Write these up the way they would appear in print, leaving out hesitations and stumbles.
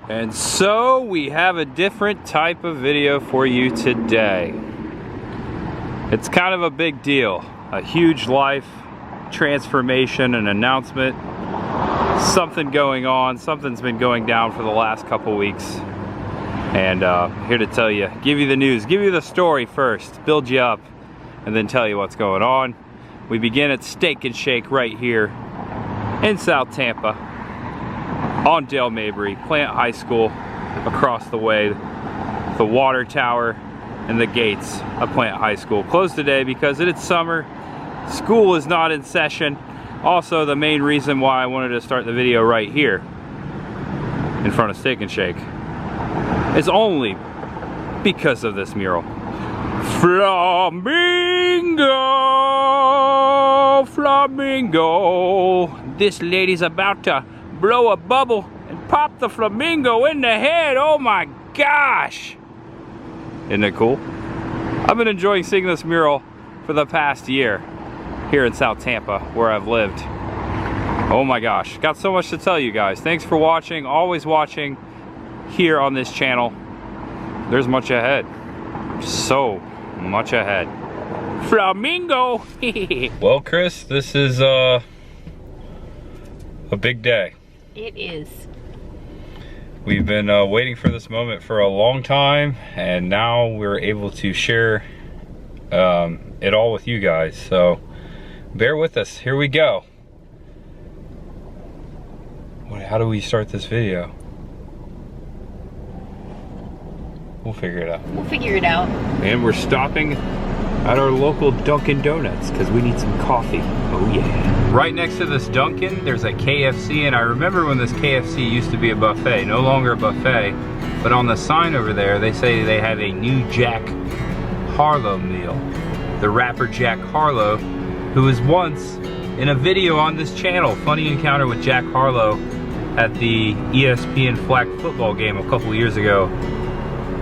And so we have a different type of video for you today. It's kind of a big deal, a huge life transformation, an announcement, something going on, something's been going down for the last couple weeks. And here to tell you, give you the news, give you the story first, build you up, and then tell you what's going on. We begin at Steak and Shake right here in South Tampa, on Dale Mabry, Plant High School, across the way, the water tower and the gates of Plant High School. Closed today because it is summer, school is not in session. Also, the main reason why I wanted to start the video right here in front of Steak and Shake is only because of this mural. Flamingo, flamingo. This lady's about to blow a bubble and pop the flamingo in the head. Oh my gosh. Isn't it cool? I've been enjoying seeing this mural for the past year here in South Tampa, where I've lived. Oh my gosh, got so much to tell you guys. Thanks for watching, always watching here on this channel. There's much ahead, so much ahead. Flamingo. Well, Chris, this is a big day. It is. We've been waiting for this moment for a long time, and now we're able to share it all with you guys. So bear with us. Here we go. How do we start this video? We'll figure it out. We'll figure it out. And we're stopping at our local Dunkin' Donuts because we need some coffee. Oh yeah. Right next to this Dunkin', there's a KFC, and I remember when this KFC used to be a buffet. No longer a buffet, but on the sign over there, they say they have a new Jack Harlow meal. The rapper Jack Harlow, who was once in a video on this channel. Funny encounter with Jack Harlow at the ESPN flag football game a couple years ago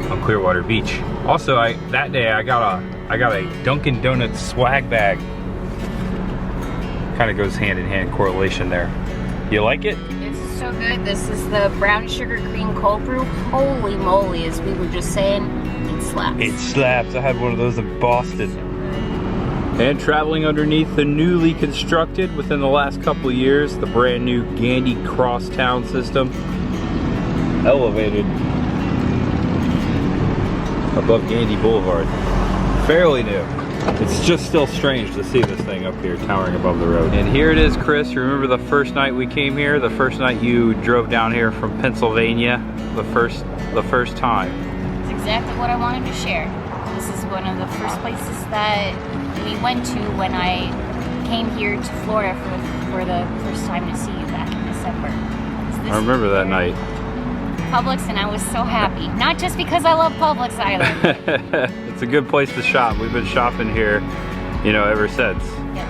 on Clearwater Beach. Also, that day I got a Dunkin' Donuts swag bag. Kind of goes hand in hand correlation there. You like it? It's so good. This is the brown sugar cream cold brew. Holy moly, as we were just saying, it slaps. It slaps. I had one of those in Boston. And traveling underneath the newly constructed, within the last couple of years, the brand new Gandy Crosstown system, elevated above Gandy Boulevard. Fairly new. It's just still strange to see this thing up here towering above the road. And here it is, Chris. You remember the first night we came here? The first night you drove down here from Pennsylvania? The first time. It's exactly what I wanted to share. This is one of the first places that we went to when I came here to Florida for the first time to see you back in December. I remember that night. Publix, and I was so happy. Not just because I love Publix either. It's a good place to shop. We've been shopping here, ever since. Yep.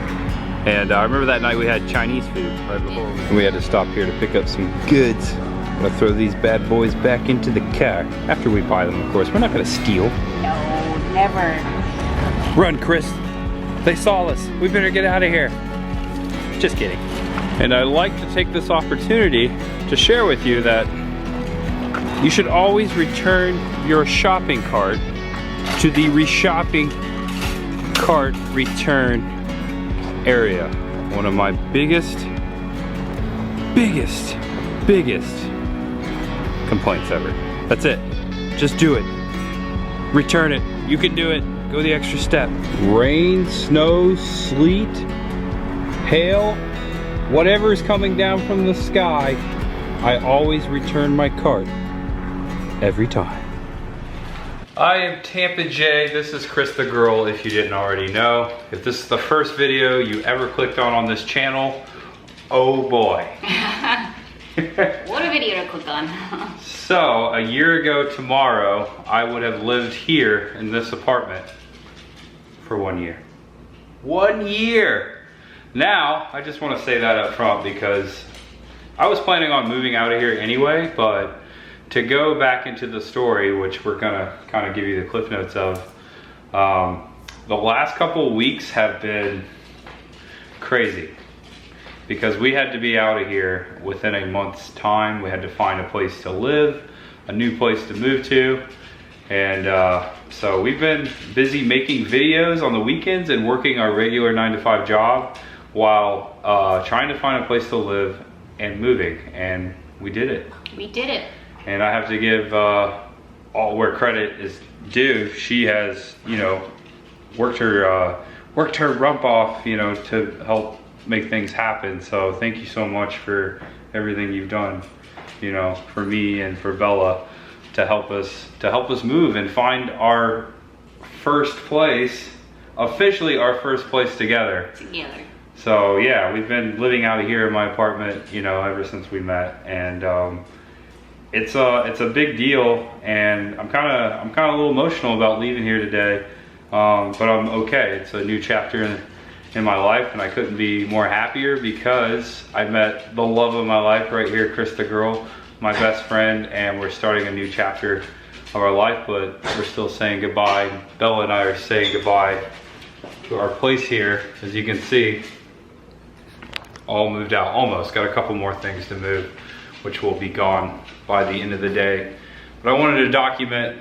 And I remember that night we had Chinese food right before. And we had to stop here to pick up some goods. I'm gonna throw these bad boys back into the car after we buy them, of course. We're not gonna steal. No, never. Run, Chris. They saw us. We better get out of here. Just kidding. And I'd like to take this opportunity to share with you that you should always return your shopping cart to the reshopping cart return area. One of my biggest complaints ever. That's it. Just do it. Return it. You can do it. Go the extra step. Rain, snow, sleet, hail, whatever is coming down from the sky, I always return my cart. Every time. I am Tampa J. This is Chris the Girl, if you didn't already know. If this is the first video you ever clicked on this channel, oh boy. What a video to click on. So, a year ago tomorrow, I would have lived here in this apartment for 1 year. 1 year! Now, I just want to say that up front because I was planning on moving out of here anyway, but to go back into the story, which we're gonna kind of give you the cliff notes of, the last couple weeks have been crazy. because we had to be out of here within a month's time. We had to find a place to live, a new place to move to. And so we've been busy making videos on the weekends and working our regular 9-to-5 job while trying to find a place to live and moving. And we did it. We did it. And I have to give all where credit is due. She has, you know, worked her rump off, you know, to help make things happen. So thank you so much for everything you've done, you know, for me and for Bella, to help us move and find our first place, officially our first place together. So yeah, we've been living out of here in my apartment, you know, ever since we met, and it's a big deal, and I'm kind of a little emotional about leaving here today, but I'm okay. It's a new chapter in my life, and I couldn't be more happier because I met the love of my life right here, Krista girl, my best friend, and we're starting a new chapter of our life, but we're still saying goodbye. Bella and I are saying goodbye to our place here. As you can see, all moved out, almost. Got a couple more things to move, which will be gone by the end of the day. But I wanted to document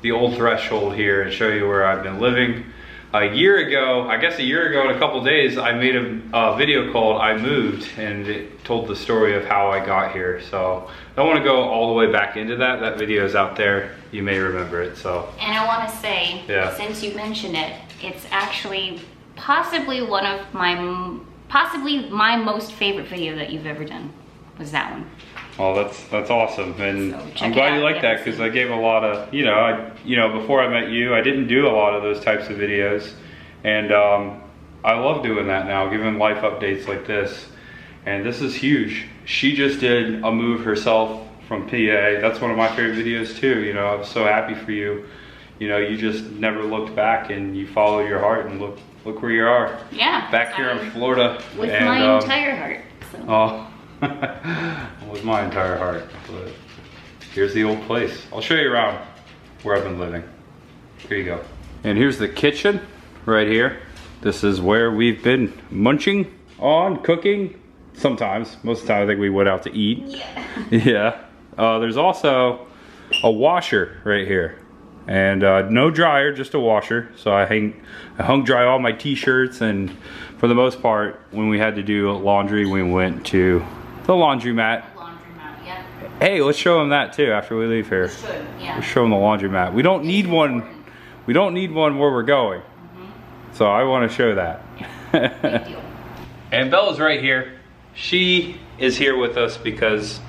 the old threshold here and show you where I've been living. A year ago in a couple days, I made a video called I Moved, and it told the story of how I got here. So I don't want to go all the way back into that. That video is out there. You may remember it. So. And I want to say, since you mentioned it, it's actually possibly my most favorite video that you've ever done was that one. Well, that's awesome, and so I'm glad you like that, because I gave a lot of, you know, before I met you, I didn't do a lot of those types of videos, and I love doing that now, giving life updates like this, and this is huge. She just did a move herself from PA. That's one of my favorite videos too. You know, I was so happy for you. You know, you just never looked back, and you followed your heart, and look where you are. Yeah. Back here in Florida. With my entire heart. So. Oh. With my entire heart. But here's the old place. I'll show you around where I've been living. Here you go. And here's the kitchen right here. This is where we've been munching on, cooking. Sometimes. Most of the time I think we went out to eat. Yeah. Yeah. There's also a washer right here. And no dryer, just a washer. So I hung dry all my t-shirts, and for the most part, when we had to do laundry, we went to the laundromat. Yeah. Hey, let's show them that too after we leave here. We should, yeah. Let's show them the laundromat. We don't need one. We don't need one where we're going. So I want to show that. Yeah. Big deal. And Bella's right here. She is here with us because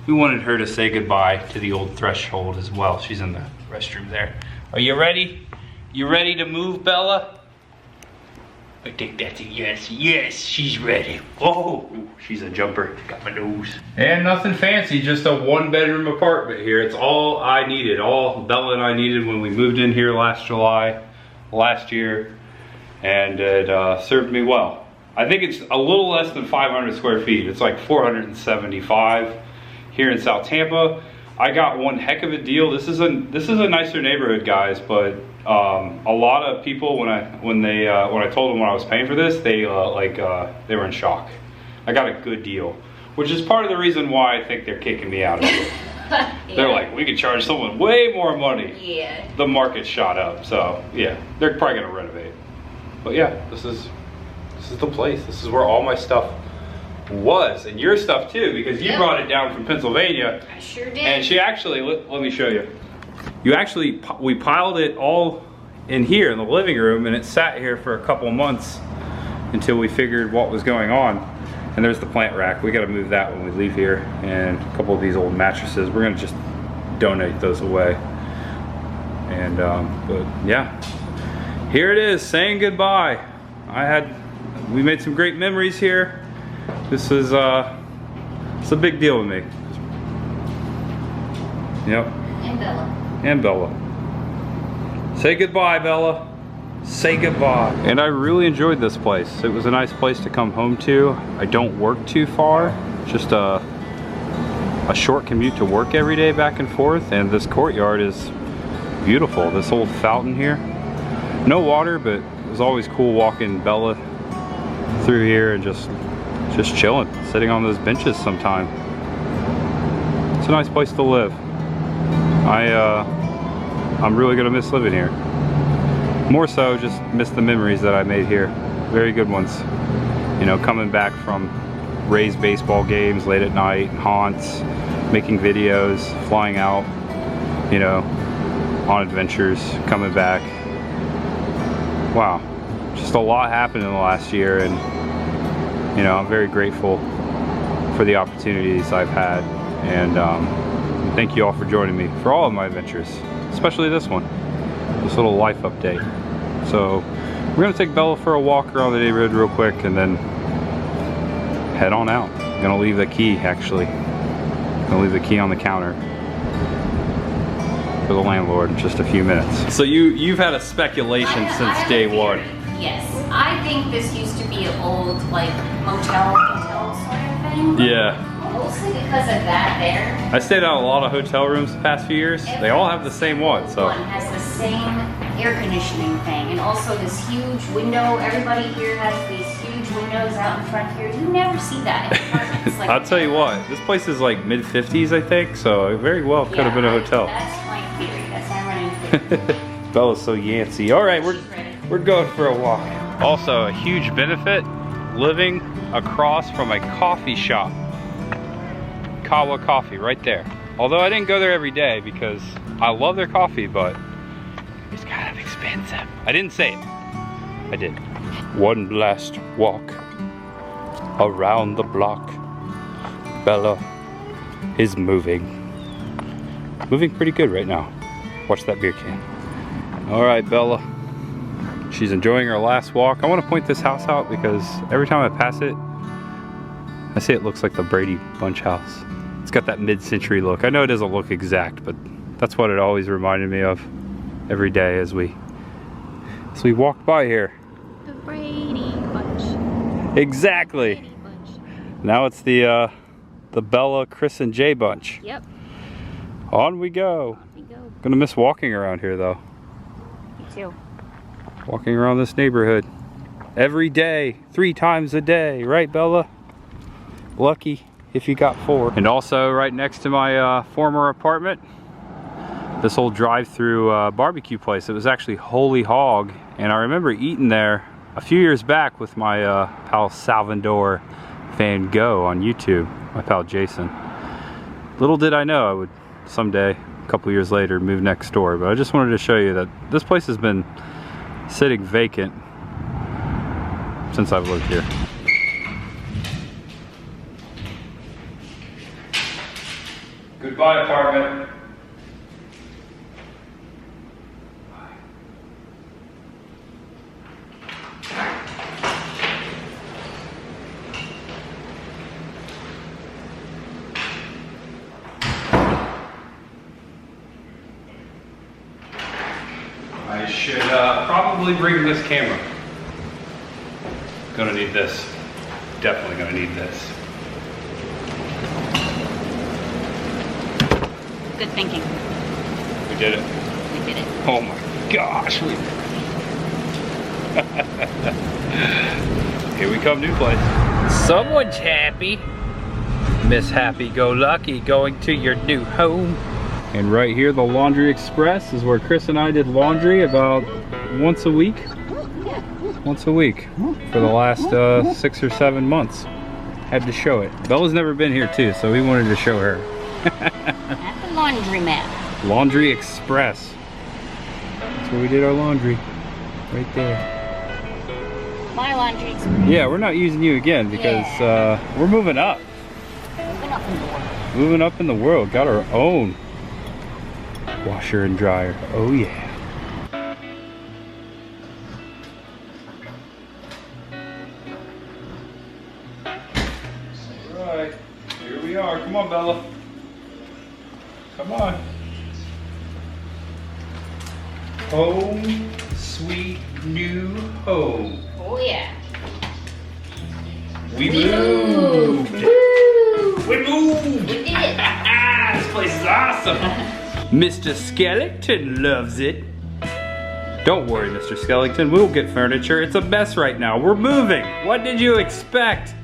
we wanted her to say goodbye to the old threshold as well. She's in the restroom there. Are you ready? You ready to move, Bella? I think that's a yes. Yes, she's ready. Whoa, she's a jumper. Got my nose. And nothing fancy, just a 1-bedroom apartment here. It's all I needed, all Bella and I needed when we moved in here last July, last year, and it served me well. I think it's a little less than 500 square feet. It's like 475 here in South Tampa. I got one heck of a deal. This is a nicer neighborhood, guys, but a lot of people when I told them what I was paying for this, they were in shock. I got a good deal, which is part of the reason why I think they're kicking me out of it. Yeah. They're like, we could charge someone way more money. Yeah. The market shot up, so yeah, they're probably gonna renovate. But yeah, this is the place. This is where all my stuff was, and your stuff too, because you brought it down from Pennsylvania. I sure did. And she actually, let me show you. We piled it all in here in the living room, and it sat here for a couple months until we figured what was going on. And there's the plant rack. We got to move that when we leave here, and a couple of these old mattresses. We're gonna just donate those away. And but yeah, here it is, saying goodbye. We made some great memories here. This is it's a big deal to me. Yep. And Bella. And Bella. Say goodbye, Bella. Say goodbye. And I really enjoyed this place. It was a nice place to come home to. I don't work too far. Just a short commute to work every day back and forth. And this courtyard is beautiful. This old fountain here. No water, but it was always cool walking Bella through here and just just chilling, sitting on those benches sometime. It's a nice place to live. I'm really gonna miss living here. More so, just miss the memories that I made here. Very good ones. You know, coming back from Rays baseball games late at night, haunts, making videos, flying out, you know, on adventures, coming back. Wow, just a lot happened in the last year, and you know, I'm very grateful for the opportunities I've had, and thank you all for joining me for all of my adventures, especially this one, this little life update. So we're gonna take Bella for a walk around the neighborhood real quick and then head on out. I'm gonna leave the key, actually. I'm gonna leave the key on the counter for the landlord in just a few minutes. So you've had a speculation since day one. Yes, I think this used to be an old like motel hotel sort of thing. Yeah. Mostly because of that there. I stayed out a lot of hotel rooms the past few years. They all have the same one, so. One has the same air conditioning thing, and also this huge window. Everybody here has these huge windows out in front here. You never see that in apartments. Like I'll tell you what, this place is like mid-50s, I think, so it very well could have been a hotel. That's my theory. That's my running theory. Bella's so yancy. All right, we're going for a walk. Also, a huge benefit, living across from a coffee shop. Kawa Coffee, right there. Although I didn't go there every day because I love their coffee, but it's kind of expensive. I didn't say it. I did. One last walk around the block. Bella is moving. Moving pretty good right now. Watch that beer can. All right, Bella. She's enjoying her last walk. I want to point this house out because every time I pass it, I say it looks like the Brady Bunch house. It's got that mid-century look. I know it doesn't look exact, but that's what it always reminded me of every day as we walk by here. The Brady Bunch. Exactly. Brady Bunch. Now it's the Bella, Chris, and Jay bunch. Yep. On we go. On we go. Gonna miss walking around here though. Me too. Walking around this neighborhood every day, 3 times a day, right, Bella? Lucky if you got 4. And also right next to my former apartment, this old drive-through barbecue place. It was actually Holy Hog, and I remember eating there a few years back with my pal Salvador Van Gogh on YouTube, my pal Jason. Little did I know I would someday, a couple years later, move next door, but I just wanted to show you that this place has been sitting vacant since I've lived here. Goodbye, apartment. I should probably bring this camera. Gonna need this. Definitely gonna need this. Good thinking. We did it. We did it. Oh my gosh. Here we come, new place. Someone's happy. Miss Happy-Go-Lucky going to your new home. And right here, the Laundry Express is where Chris and I did laundry about once a week. Once a week for the last 6 or 7 months. Had to show it. Bella's never been here too, so we wanted to show her. At the laundromat. Laundry Express. That's where we did our laundry. Right there. My laundry experience. Yeah, we're not using you again because we're moving up. Moving up in the world. Moving up in the world. Got our own washer and dryer. Oh yeah. Alright, here we are. Come on, Bella. Come on. Home, sweet new home. Oh yeah. We moved. Woo! We moved. We did it. This place is awesome. Mr. Skellington loves it. Don't worry, Mr. Skellington. We'll get furniture. It's a mess right now. We're moving. What did you expect?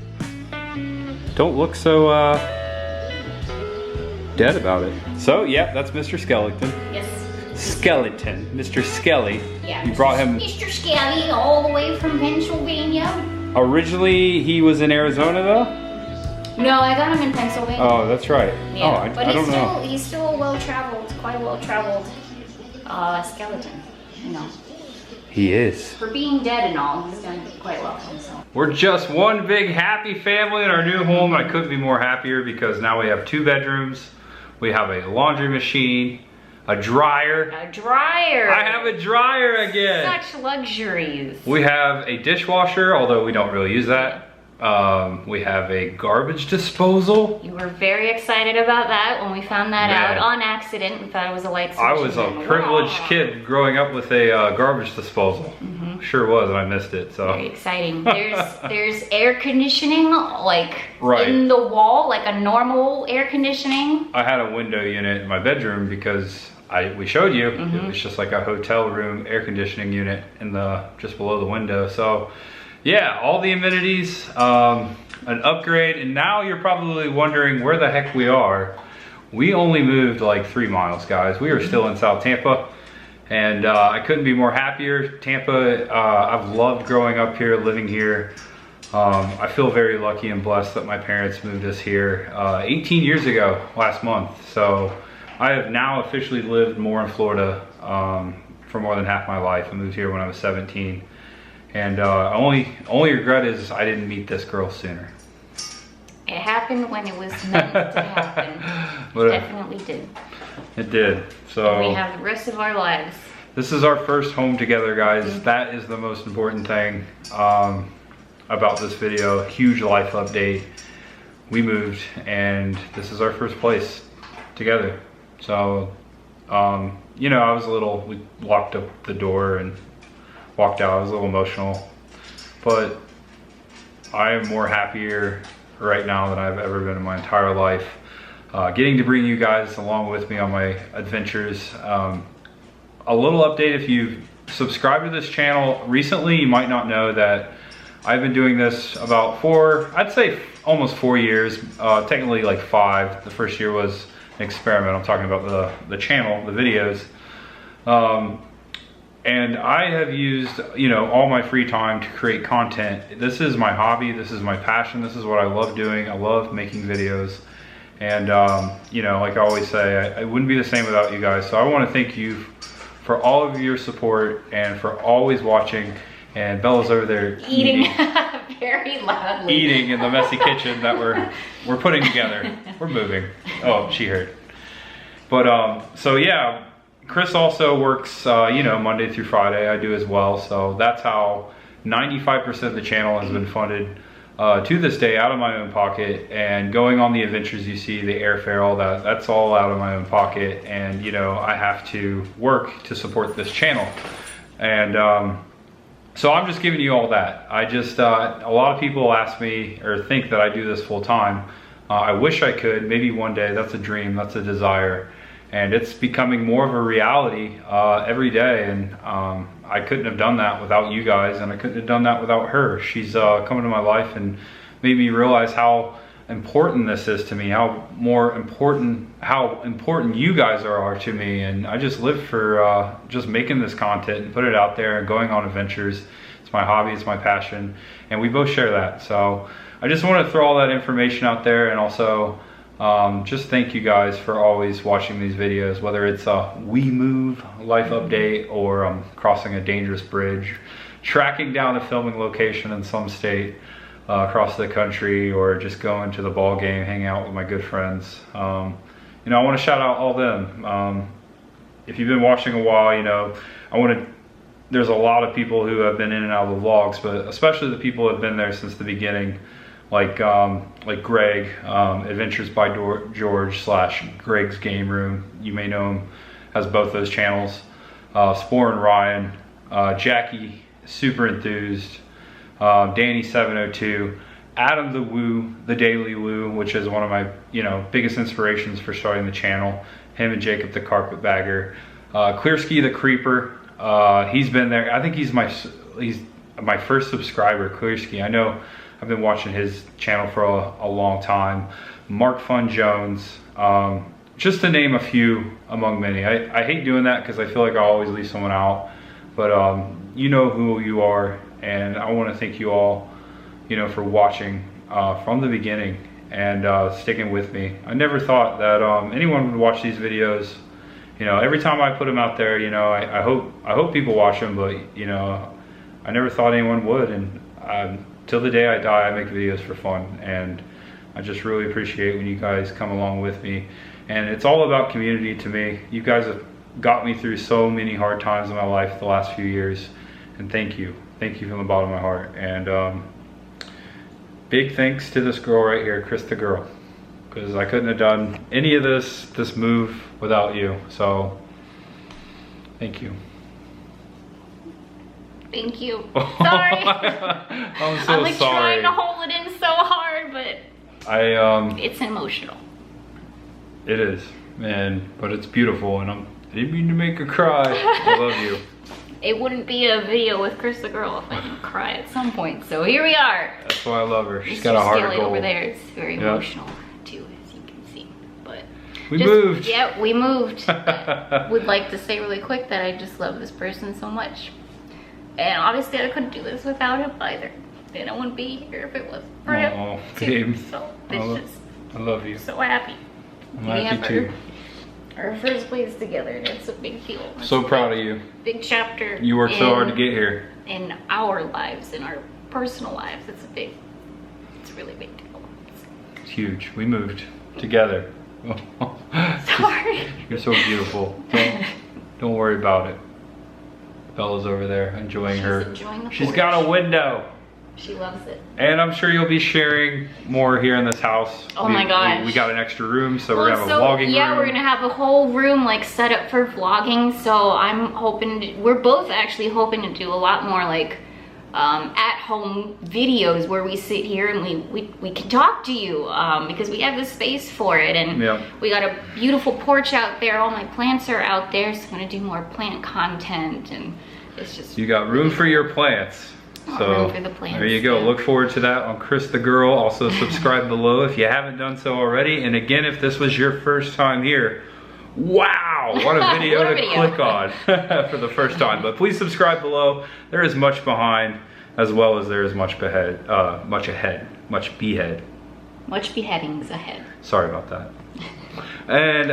don't look so dead about it. So, yeah, that's Mr. Skeleton. Yes. Skeleton, Mr. Skelly. Yeah. You brought him. Mr. Skelly, all the way from Pennsylvania. Originally, he was in Arizona, though? No, I got him in Pennsylvania. Oh, that's right. Yeah. Oh, But I don't know. he's still a well-traveled, quite a well-traveled skeleton, you know. He is. For being dead and all, he's done quite well for himself. We're just one big happy family in our new home. I couldn't be more happier because now we have 2 bedrooms. We have a laundry machine, a dryer. A dryer. I have a dryer again. Such luxuries. We have a dishwasher, although we don't really use that. We have a garbage disposal. You were very excited about that when we found that Man. out on accident. We thought it was a light switch. I was a privileged kid growing up with a garbage disposal. Sure was, and I missed it. So very exciting. There's air conditioning like Right. in the wall, like a normal air conditioning. I had a window unit in my bedroom because we showed you it was just like a hotel room air conditioning unit in the just below the window. So yeah, all the amenities, an upgrade, and now you're probably wondering where the heck we are. We only moved like 3 miles, guys. We are still in South Tampa, and I couldn't be more happier. Tampa, I've loved growing up here, living here. I feel very lucky and blessed that my parents moved us here 18 years ago last month. So I have now officially lived more in Florida for more than half my life. I moved here when I was 17. And only regret is I didn't meet this girl sooner. It happened when it was meant to happen. But It definitely did. It did. So And we have the rest of our lives. this is our first home together, guys. That is the most important thing about this video. Huge life update. We moved, and this is our first place together. So, you know, I was we locked up the door and walked out. I was a little emotional, but I am more happier right now than I've ever been in my entire life. Getting to bring you guys along with me on my adventures. A little update: if you've subscribed to this channel recently, you might not know that I've been doing this about I'd say almost 4 years, technically like 5. The first year was an experiment. I'm talking about the channel, the videos. And I have used, you know, all my free time to create content. This is my hobby, this is my passion, this is what I love doing. I love making videos. And, you know, like I always say, I wouldn't be the same without you guys. So I want to thank you for all of your support and for always watching. And Bella's over there Eating very loudly. Eating in the messy kitchen that we're putting together. We're moving. Oh, she heard. But, so yeah. Chris also works, you know, Monday through Friday. I do as well. So that's how 95% of the channel has been funded to this day out of my own pocket. And going on the adventures you see, the airfare, all that, that's all out of my own pocket. And, you know, I have to work to support this channel. And so I'm just giving you all that. I just, a lot of people ask me or think that I do this full time. I wish I could. Maybe one day. That's a dream. That's a desire. And it's becoming more of a reality every day, and I couldn't have done that without you guys, and I couldn't have done that without her. She's come into my life and made me realize how important this is to me, how important you guys are to me. And I just live for just making this content and put it out there and going on adventures. It's my hobby, it's my passion, and we both share that. So I just want to throw all that information out there, and also just thank you guys for always watching these videos, whether it's a we move life update or crossing a dangerous bridge, tracking down a filming location in some state across the country, or just going to the ball game, hanging out with my good friends. You know, I want to shout out all them. If you've been watching a while, you know, there's a lot of people who have been in and out of the vlogs, but especially the people who have been there since the beginning. Like Greg, Adventures by George / Greg's Game Room. You may know him, has both those channels. Spore and Ryan, Jackie, Super Enthused, Danny 702, Adam the Woo, the Daily Woo, which is one of my biggest inspirations for starting the channel. Him and Jacob the Carpetbagger, Clearski the Creeper. He's been there. I think he's my first subscriber, Clearski. I know I've been watching his channel for a long time. Mark Fun Jones, just to name a few among many. I hate doing that because I feel like I always leave someone out, but you know who you are, and I want to thank you all, you know, for watching from the beginning and sticking with me. I never thought that anyone would watch these videos. You know, every time I put them out there, you know, I hope people watch them, but you know, I never thought anyone would, and till the day I die, I make videos for fun, and I just really appreciate when you guys come along with me. And it's all about community to me. You guys have got me through so many hard times in my life the last few years, and thank you from the bottom of my heart. And big thanks to this girl right here, Chris the girl, because I couldn't have done any of this move without you. So thank you. Thank you. Sorry. I'm so I'm like sorry. trying to hold it in so hard, but it's emotional. It is, man, but it's beautiful, and I didn't mean to make her cry. I love you. It wouldn't be a video with Chris the girl if I didn't cry at some point. So here we are. That's why I love her. She's Mr. got a heart of Skelly gold. over there. It's very emotional too, as you can see. But we moved. Yeah, we moved. Would like to say really quick that I just love this person so much. And obviously I couldn't do this without him either. And I wouldn't be here if it wasn't for him. Babe. So it's I love you. so happy. I'm happy too. Our first place together, and it's a big deal. It's so proud of you. Big chapter. You worked so hard to get here. In our lives, in our personal lives, it's a really big deal. It's huge. We moved together. Sorry. You're so beautiful. Don't worry about it. Bella's over there enjoying She's got a window. She loves it. And I'm sure you'll be sharing more here in this house. Oh my gosh. We got an extra room, so we're gonna have a vlogging room. Yeah, we're gonna have a whole room like set up for vlogging. So I'm hoping, we're both actually hoping to do a lot more like at-home videos where we sit here and we can talk to you because we have the space for it, and we got a beautiful porch out there. All my plants are out there, so I'm gonna do more plant content, and it's just, you got room for your plants. So room for the plants, there you go. Look forward to that on Chris the Girl. Also subscribe below if you haven't done so already. And again, if this was your first time here, wow, what a video to click on for the first time. But please subscribe below. There is much behind, as well as there is much beheadings ahead. Sorry about that. And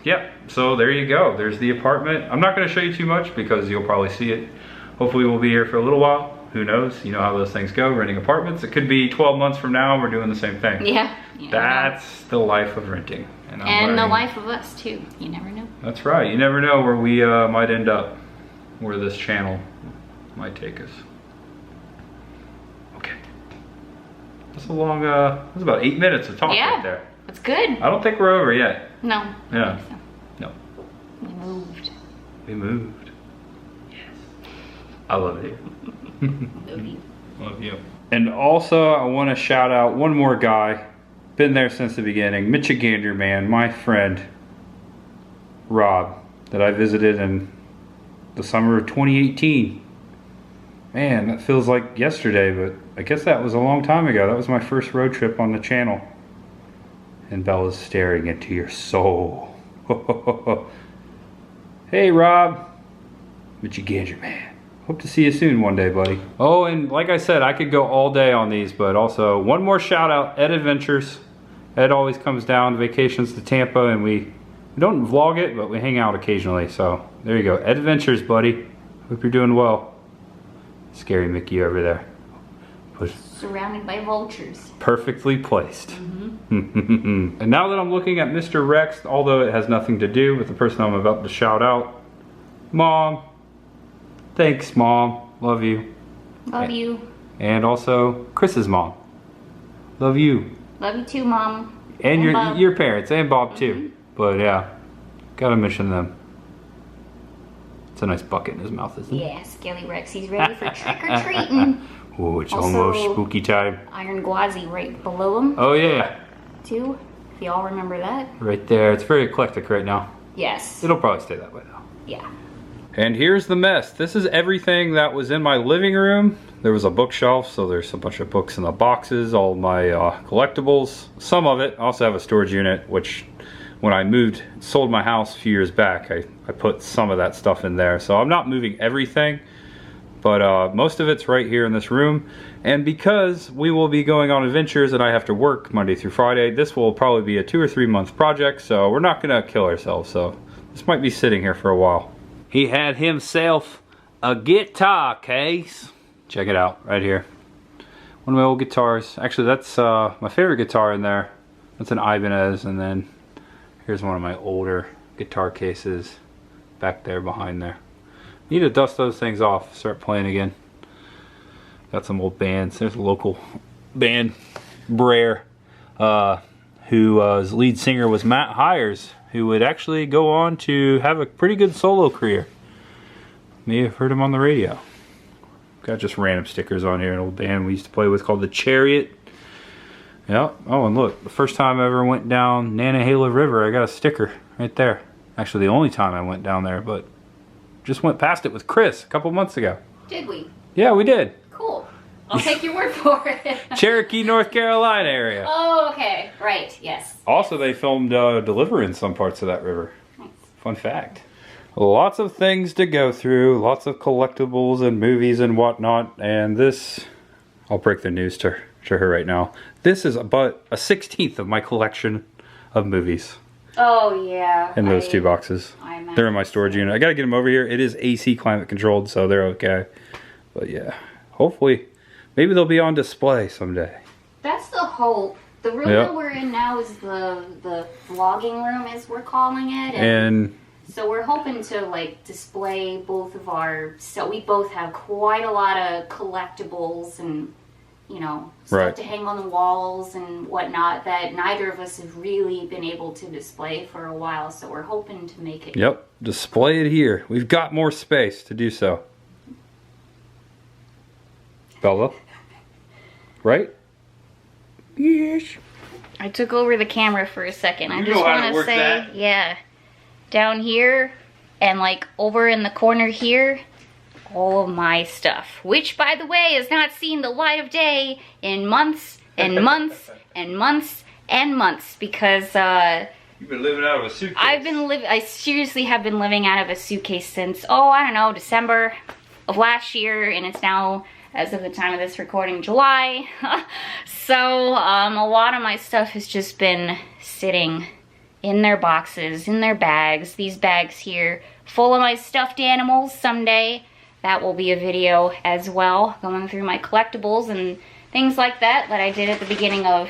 yeah, so there you go. There's the apartment. I'm not going to show you too much because you'll probably see it. Hopefully we'll be here for a little while. Who knows? You know how those things go, renting apartments. It could be 12 months from now, we're doing the same thing. Yeah. That's the life of renting. And the life of us too. You never know. That's right. You never know where we might end up, where this channel might take us. Okay. That's a long, that's about 8 minutes of talk right there. That's good. I don't think we're over yet. No. Yeah. So. No. We moved. We moved. Yes. I love you. Love you. Love you. And also, I want to shout out one more guy. Been there since the beginning. Michigander man, my friend, Rob, that I visited in the summer of 2018. Man, that feels like yesterday, but I guess that was a long time ago. That was my first road trip on the channel. And Bella's staring into your soul. Hey, Rob. Michigander man. Hope to see you soon one day, buddy. Oh, and like I said, I could go all day on these, but also one more shout out, Ed Adventures. Ed always comes down vacations to Tampa, and we don't vlog it, but we hang out occasionally. So there you go, Ed Adventures, buddy. Hope you're doing well. Scary Mickey over there. Surrounded by vultures. Perfectly placed. And now that I'm looking at Mr. Rex, although it has nothing to do with the person I'm about to shout out, Mom. Thanks, Mom. Love you. Love you. And also, Chris's mom. Love you. Love you too, Mom. And your parents, and Bob too. But yeah, gotta mention them. It's a nice bucket in his mouth, isn't it? Yeah, Skelly Rex. He's ready for trick-or-treating. Oh, it's almost spooky time. Iron Gwazi right below him. Oh yeah. Too, if y'all remember that. Right there. It's very eclectic right now. Yes. It'll probably stay that way though. Yeah. And here's the mess. This is everything that was in my living room. There was a bookshelf, so there's a bunch of books in the boxes, all my collectibles. Some of it. I also have a storage unit, which when I sold my house a few years back, I put some of that stuff in there. So I'm not moving everything, but most of it's right here in this room. And because we will be going on adventures and I have to work Monday through Friday, this will probably be a 2 or 3 month project, so we're not gonna kill ourselves. So this might be sitting here for a while. He had himself a guitar case. Check it out, right here. One of my old guitars. Actually, that's my favorite guitar in there. That's an Ibanez, and then here's one of my older guitar cases back there behind there. Need to dust those things off, start playing again. Got some old bands. There's a local band, Brer, whose lead singer was Matt Hires, who would actually go on to have a pretty good solo career. May have heard him on the radio. Got just random stickers on here. An old band we used to play with called the Chariot. Yeah. Oh, and look, the first time I ever went down Nantahala River, I got a sticker right there. Actually, the only time I went down there, but just went past it with Chris a couple months ago. Did we? Yeah, we did. Cool. I'll take your word for it. Cherokee, North Carolina area. Oh, okay. Right, yes. Also, they filmed Deliverance some parts of that river. Nice. Fun fact. Lots of things to go through, lots of collectibles and movies and whatnot, and this, I'll break the news to her right now. This is about a 16th of my collection of movies. Oh, yeah. In those 2 boxes. They're in my storage unit. I gotta get them over here. It is AC climate controlled, so they're okay. But yeah, hopefully, maybe they'll be on display someday. That's the hope. The room that we're in now is the vlogging room, as we're calling it. And so we're hoping to like display both of our, so we both have quite a lot of collectibles and, you know, stuff to hang on the walls and whatnot that neither of us have really been able to display for a while. So we're hoping to make it. Yep, display it here. We've got more space to do so. Bella? Right? Yes. I took over the camera for a second. I just want to say, yeah, down here and like over in the corner here, all of my stuff, which by the way has not seen the light of day in months and months and months and months, because you've been living out of a suitcase. I seriously have been living out of a suitcase since, oh, I don't know, December of last year, and it's now, as of the time of this recording, July. So a lot of my stuff has just been sitting in their boxes, in their bags. These bags here full of my stuffed animals. Someday that will be a video as well, going through my collectibles and things like that I did at the beginning of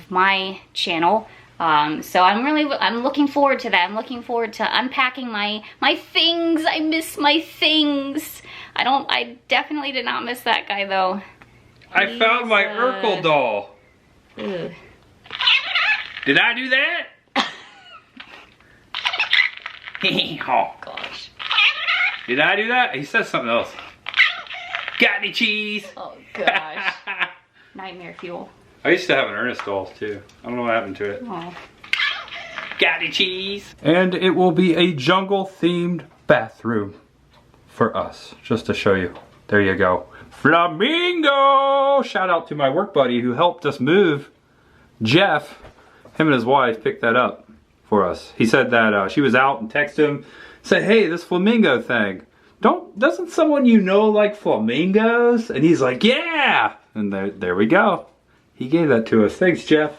my channel. So I'm looking forward to that. I'm looking forward to unpacking my things. I miss my things. I definitely did not miss that guy though. I found my Urkel doll. Ew. Did I do that? Oh gosh. Did I do that? He says something else. Got any cheese? Oh gosh. Nightmare fuel. I used to have an Ernest doll too. I don't know what happened to it. Oh. Got any cheese? And it will be a jungle themed bathroom for us, just to show you. There you go. Flamingo! Shout out to my work buddy who helped us move. Jeff, him and his wife picked that up for us. He said that she was out and texted him, said, hey, this flamingo thing, doesn't someone you know like flamingos? And he's like, yeah! And there we go. He gave that to us. Thanks, Jeff.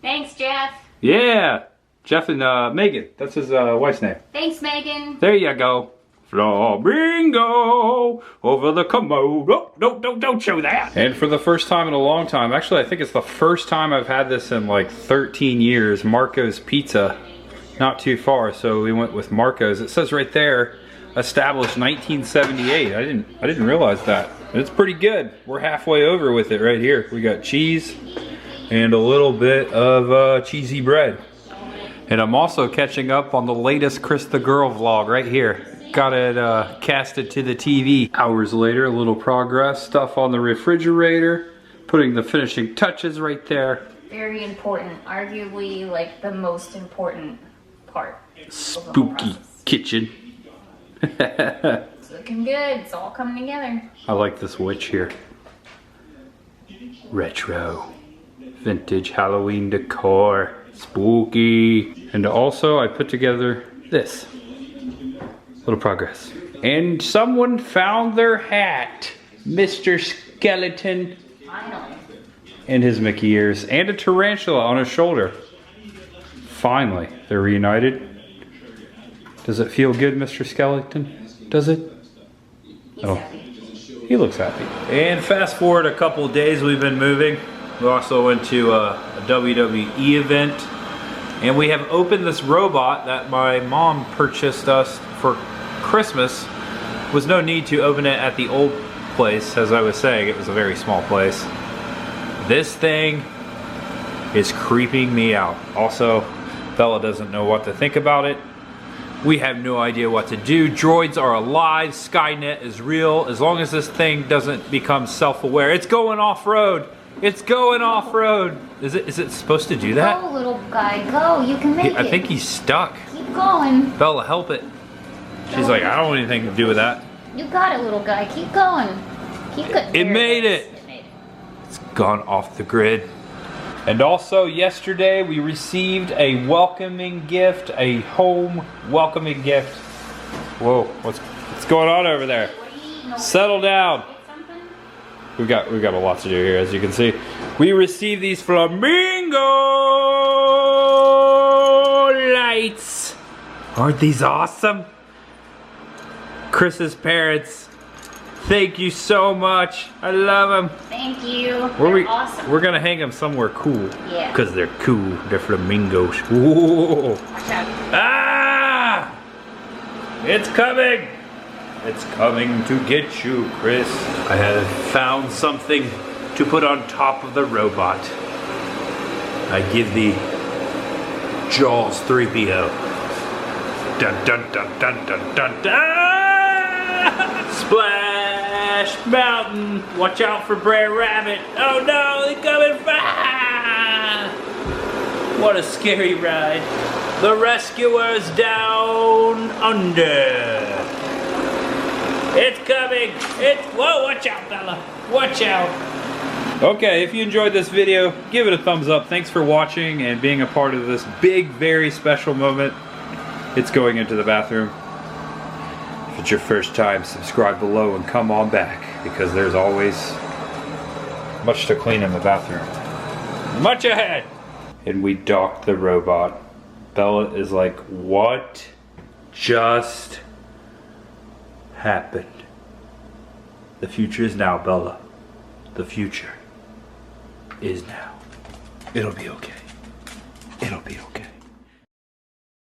Thanks, Jeff. Yeah. Jeff and Megan. That's his wife's name. Thanks, Megan. There you go. Flamingo over the commode. Oh, don't show that. And for the first time in a long time, actually I think it's the first time I've had this in like 13 years, Marco's Pizza. Not too far, so we went with Marco's. It says right there, established 1978. I didn't realize that. It's pretty good. We're halfway over with it right here. We got cheese and a little bit of cheesy bread. And I'm also catching up on the latest Chris the Girl vlog right here. Got it casted to the TV. Hours later, a little progress. Stuff on the refrigerator. Putting the finishing touches right there. Very important. Arguably like the most important part. Spooky kitchen. It's looking good. It's all coming together. I like this witch here. Retro. Vintage Halloween decor. Spooky. And also I put together this. Little progress. And someone found their hat. Mr. Skeleton. Finally. And his Mickey ears. And a tarantula on his shoulder. Finally, they're reunited. Does it feel good, Mr. Skeleton? Does it? He's happy. He looks happy. And fast forward a couple of days, we've been moving. We also went to a WWE event. And we have opened this robot that my mom purchased us for Christmas. Was no need to open it at the old place. As I was saying, it was a very small place. This thing is creeping me out. Also, Bella doesn't know what to think about it. We have no idea what to do. Droids are alive. Skynet is real. As long as this thing doesn't become self-aware. It's going off-road. It's going off-road. Is it supposed to do that? Go, little guy. Go. You can make it. I think he's stuck. Keep going. Bella, help it. She's like, I don't want anything to do with that. You got it, little guy. Keep going. Keep it. It made it. It's gone off the grid. And also yesterday we received a welcoming gift, a home welcoming gift. Whoa, what's going on over there? Settle down. We've got a lot to do here, as you can see. We received these flamingo lights. Aren't these awesome? Chris's parents. Thank you so much. I love them. Thank you. They're awesome. We're gonna hang them somewhere cool. Yeah. Because they're cool. They're flamingos. Whoa. Watch out. Ah! It's coming. It's coming to get you, Chris. I have found something to put on top of the robot. I give thee Jaws 3PO. Dun dun dun dun dun dun dun. Splash Mountain. Watch out for Brer Rabbit. Oh no, they're coming fast. What a scary ride. The rescuers down under. It's coming. Whoa, watch out, Bella. Watch out. Okay, if you enjoyed this video, give it a thumbs up. Thanks for watching and being a part of this big, very special moment. It's going into the bathroom. If it's your first time, subscribe below and come on back, because there's always much to clean in the bathroom. Much ahead! And we docked the robot. Bella is like, what just happened? The future is now, Bella. The future is now. It'll be okay. It'll be okay.